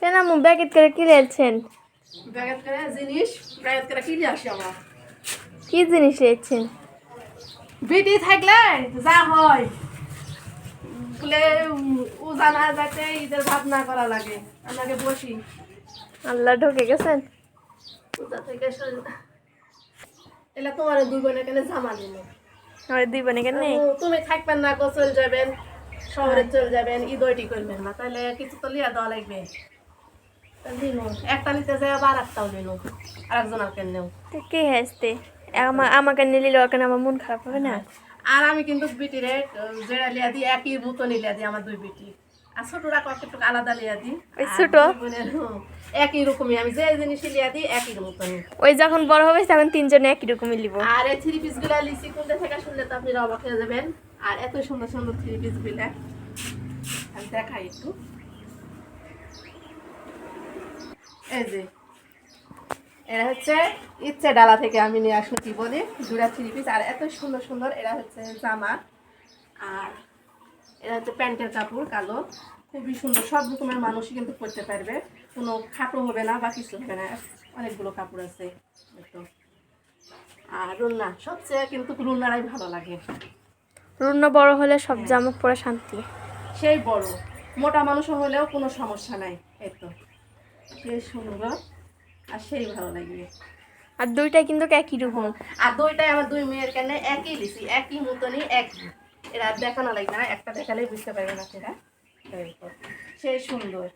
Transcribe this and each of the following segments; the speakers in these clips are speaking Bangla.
কেন আম্মু ব্যাকেট করে কি লেছেন? ব্যাগেট করে জিনিস ব্যাগেট করে কিনে আসি আমার। কি জিনিস লেছেন? বিটি থাকলে যা হয় বলে ও জানা যাতে ঈদের ভাবনা করা লাগে। আমাকে বসি আল্লাহ ঢুকে গেছেন। পূজা থেকে এলা তোমার দুই বোনের কেন জামা দিল। আমার দুই বোনে কেন? তুমি থাকবেন না গো, চলে যাবেন শহরে, চলে যাবেন, ঈদ ওইটি করবেন না, তাহলে কিছু তো লিয়া দেওয়া লাগবে। দিন একটা নিতে যাই আবার একটাও দিন আর একজন আর কেন নেও। কে হাসতে আমাকে নিলে কেন আমার মন খারাপ হবে না? আর আমি কিন্তু বিটিরে যেটা লিয়া দিই একই মতো লিয়া দিই আমার দুই বিটি। আর ছোটরা কয়েকটু আলাদা লিয়া দিই। ওই আর ছোট দুই বোনের একই রকমই, আমি যে জিনিস লিয়া দিই একই মতনই। ওই যখন বড় হবে তখন তিনজনে একই রকমই লিব। আর এই থ্রি পিস গুলা লিসি কোনটা থেকে শুনলে তো আপনি অবাক হয়ে যাবেন। আর এত সুন্দর সুন্দর থ্রি পিস গুলা আমি দেখাই একটু। এই যে এরা হচ্ছে ইচ্ছে ডালা থেকে আমি নিয়ে আসলো কি বলি দুটা থ্রি পিস। আর এত সুন্দর সুন্দর এরা হচ্ছে জামা, আর এরা হচ্ছে প্যান্টের কাপড় কালো, খুবই সুন্দর। সব রকমের মানুষই কিন্তু পরতে পারবে, কোনো খাটো হবে না বা কিছু হবে না। অনেকগুলো কাপড় আছে একটু। আর রুন্না সবচেয়ে কিন্তু রুন্নারাই ভালো লাগে। রুন্ন বড় হলে সব জামা পরে শান্তি। সেই বড় মোটা মানুষ হলেও কোনো সমস্যা নাই। এই তো সেই সুন্দর আর সেই ভালো লাগবে। আর দুইটাই কিন্তু একই রকম। আর দুইটাই আমার দুই মেয়ের কেন একই লিসি, একই মতনই একই। এরা দেখানো লাগবে না, একটা দেখালেই বুঝতে পারবে না সেটা। সেই সুন্দর।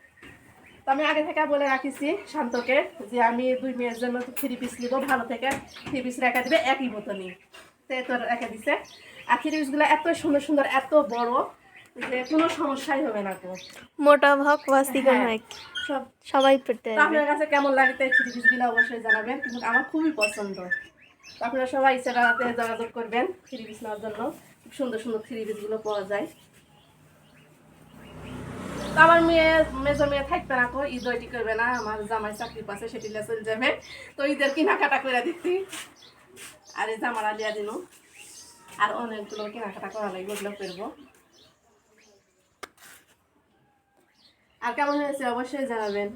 তো আমি আগে থেকে বলে রাখিছি শান্তকে যে আমি দুই মেয়ের জন্য থ্রি পিস নিব, ভালো থেকে থ্রি পিস রেখা দিবে একই মতনই। তো এত রেখে দিছে। আর থ্রি পিসগুলো এত সুন্দর সুন্দর, এত বড় যে কোনো সমস্যাই হবে না। তো মোটা হোক বা চিকন হোক সব সবাই পড়তে পারবে। আপনার কাছে কেমন লাগে থ্রি পিসগুলো অবশ্যই জানাবেন, কিন্তু আমার খুবই পছন্দ। তো আপনারা সবাই ইচ্ছাটাতে যোগাযোগ করবেন থ্রি পিস নেওয়ার জন্য। খুব সুন্দর সুন্দর থ্রি পিসগুলো পাওয়া যায়। তো আমার মেজো মেয়ে থাকবে না, তো ঈদ ওইটি করবে না, আমার জামাই চাকরি পাচ্ছে সেটি চলে যাবে। তো ঈদের কেনাকাটা করে দিচ্ছি আর এই জামারা লিয়া দিন। আর অনেকগুলো কেনাকাটা করা লাগবে, ওগুলো করবো। আর কেমন হয়েছে অবশ্যই জানাবেন।